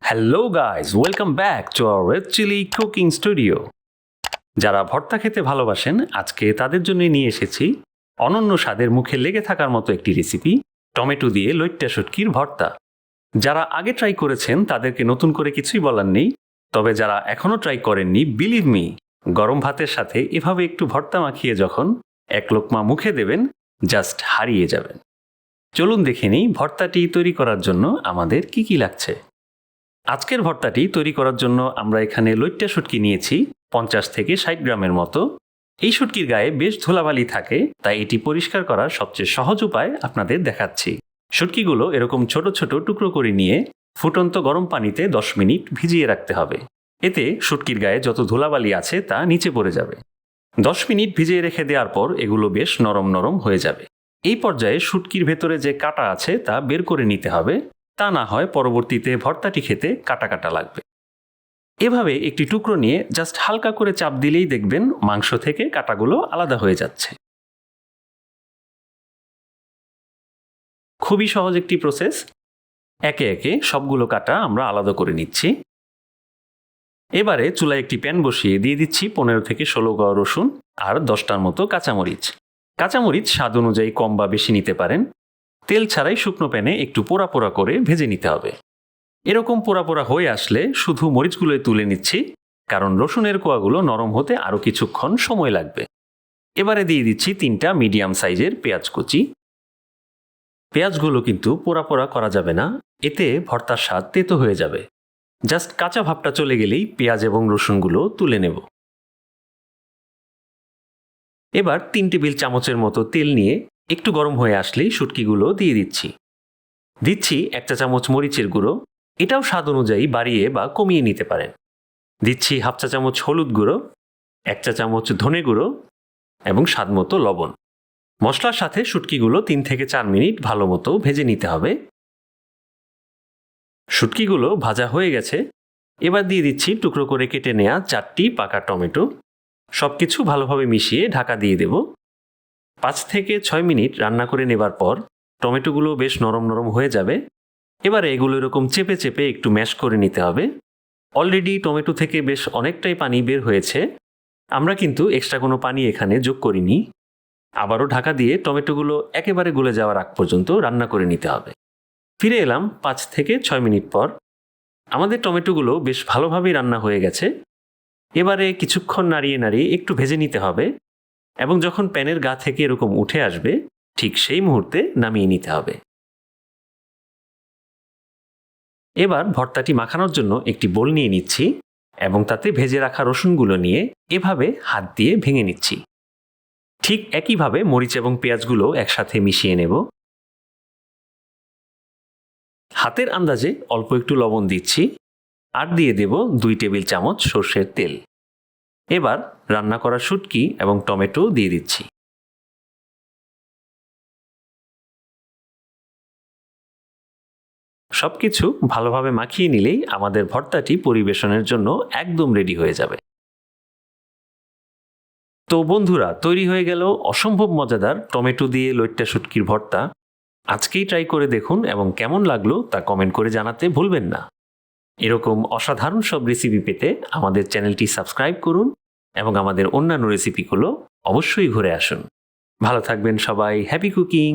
Hello guys, welcome back to our red chilli cooking studio. যারা ভর্তা খেতে ভালোবাসেন, আজকে তাদের জন্য নিয়ে এসেছি অনন্য স্বাদের মুখে লেগে থাকার মতো একটি রেসিপি, টমেটো দিয়ে লইট্টা শুটকির ভর্তা। যারা আগে ট্রাই করেছেন তাদেরকে নতুন করে কিছুই বলার নেই, তবে যারা এখনও ট্রাই করেননি, বিলিভ মি, গরম ভাতের সাথে এভাবে একটু ভর্তা মাখিয়ে যখন এক লোকমা মুখে দেবেন, জাস্ট হারিয়ে যাবেন। চলুন দেখে নিই ভর্তাটি তৈরি করার জন্য আমাদের কি কি লাগছে। আজকের ভর্তাটি তৈরি করার জন্য আমরা এখানে লইট্টা শুটকি নিয়েছি 50 থেকে 60 গ্রামের মতো। এই শুটকির গায়ে বেশ ধুলাবালি থাকে, তাই এটি পরিষ্কার করার সবচেয়ে সহজ উপায় আপনাদের দেখাচ্ছি। শুটকিগুলো এরকম ছোট ছোট টুকরো করে নিয়ে ফুটন্ত গরম পানিতে 10 মিনিট ভিজিয়ে রাখতে হবে। এতে শুটকির গায়ে যত ধুলাবালি আছে তা নিচে পড়ে যাবে। 10 মিনিট ভিজিয়ে রেখে দেওয়ার পর এগুলো বেশ নরম নরম হয়ে যাবে। এই পর্যায়ে শুটকির ভেতরে যে কাটা আছে তা বের করে নিতে হবে, তা না হয় পরবর্তীতে ভর্তাটি খেতে কাটা কাটা লাগবে। এভাবে একটি টুকরো নিয়ে জাস্ট হালকা করে চাপ দিলেই দেখবেন মাংস থেকে কাটাগুলো আলাদা হয়ে যাচ্ছে। খুবই সহজ একটি প্রসেস। একে একে সবগুলো কাটা আমরা আলাদা করে নিচ্ছি। এবারে চুলায় একটি প্যান বসিয়ে দিয়ে দিচ্ছি 15 থেকে 16 কোয়া রসুন আর 10টার মতো কাঁচামরিচ। কাঁচামরিচ স্বাদ অনুযায়ী কম বা বেশি নিতে পারেন। তেল ছাড়াই শুকনো প্যানে একটু পোড়া পোড়া করে ভেজে নিতে হবে। এরকম পোড়া পোড়া হয়ে আসলে শুধু মরিচগুলোই তুলে নিচ্ছি, কারণ রসুনের কোয়াগুলো নরম হতে আরও কিছুক্ষণ সময় লাগবে। এবারে দিয়ে দিচ্ছি 3টা মিডিয়াম সাইজের পেঁয়াজ কুচি। পেঁয়াজগুলো কিন্তু পোড়া পোড়া করা যাবে না, এতে ভর্তার স্বাদ তেতো হয়ে যাবে। জাস্ট কাঁচা ভাবটা চলে গেলেই পেঁয়াজ এবং রসুনগুলো তুলে নেব। এবার 3 টেবিল চামচের মতো তেল নিয়ে একটু গরম হয়ে আসলেই শুটকিগুলো দিয়ে দিচ্ছি। দিচ্ছি 1 চা চামচ মরিচের গুঁড়ো, এটাও স্বাদ অনুযায়ী বাড়িয়ে বা কমিয়ে নিতে পারেন। দিচ্ছি 1/2 চা চামচ হলুদ গুঁড়ো, 1 চা চামচ ধনে গুঁড়ো এবং স্বাদ মতো লবণ। মশলার সাথে শুটকিগুলো 3 থেকে 4 মিনিট ভালো মতো ভেজে নিতে হবে। শুটকিগুলো ভাজা হয়ে গেছে। এবার দিয়ে দিচ্ছি টুকরো করে কেটে নেওয়া 4টি পাকা টমেটো। সব কিছু ভালোভাবে মিশিয়ে ঢাকা দিয়ে দেব। 5 থেকে 6 মিনিট রান্না করে নেবার পর টমেটোগুলো বেশ নরম নরম হয়ে যাবে। এবারে এগুলো এরকম চেপে চেপে একটু ম্যাশ করে নিতে হবে। অলরেডি টমেটো থেকে বেশ অনেকটাই পানি বের হয়েছে, আমরা কিন্তু এক্সট্রা কোনো পানি এখানে যোগ করিনি। আবারও ঢাকা দিয়ে টমেটোগুলো একেবারে গলে যাওয়ার আগ পর্যন্ত রান্না করে নিতে হবে। ফিরে এলাম 5 থেকে 6 মিনিট পর। আমাদের টমেটোগুলো বেশ ভালোভাবেই রান্না হয়ে গেছে। এবারে কিছুক্ষণ নাড়িয়ে নাড়িয়ে একটু ভেজে নিতে হবে, এবং যখন প্যানের গা থেকে এরকম উঠে আসবে ঠিক সেই মুহূর্তে নামিয়ে নিতে হবে। এবার ভর্তাটি মাখানোর জন্য একটি বোল নিয়ে নিচ্ছি এবং তাতে ভেজে রাখা রসুনগুলো নিয়ে এভাবে হাত দিয়ে ভেঙে নিচ্ছি। ঠিক একইভাবে মরিচ এবং পেঁয়াজগুলো একসাথে মিশিয়ে নেব। হাতের আন্দাজে অল্প একটু লবণ দিচ্ছি আর দিয়ে দেব 2 টেবিল চামচ সর্ষের তেল। এবার রান্না করা শুটকি এবং টমেটো দিয়ে দিচ্ছি। সবকিছু ভালোভাবে মাখিয়ে নিলেই আমাদের ভর্তাটি পরিবেশনের জন্য একদম রেডি হয়ে যাবে। তো বন্ধুরা, তৈরি হয়ে গেল অসম্ভব মজাদার টমেটো দিয়ে লইট্টা শুটকির ভর্তা। আজকেই ট্রাই করে দেখুন এবং কেমন লাগলো তা কমেন্ট করে জানাতে ভুলবেন না। এরকম অসাধারণ সব রেসিপি পেতে আমাদের চ্যানেলটি সাবস্ক্রাইব করুন এবং আমাদের অন্যান্য রেসিপিগুলো অবশ্যই ঘুরে আসুন। ভালো থাকবেন সবাই। Happy cooking.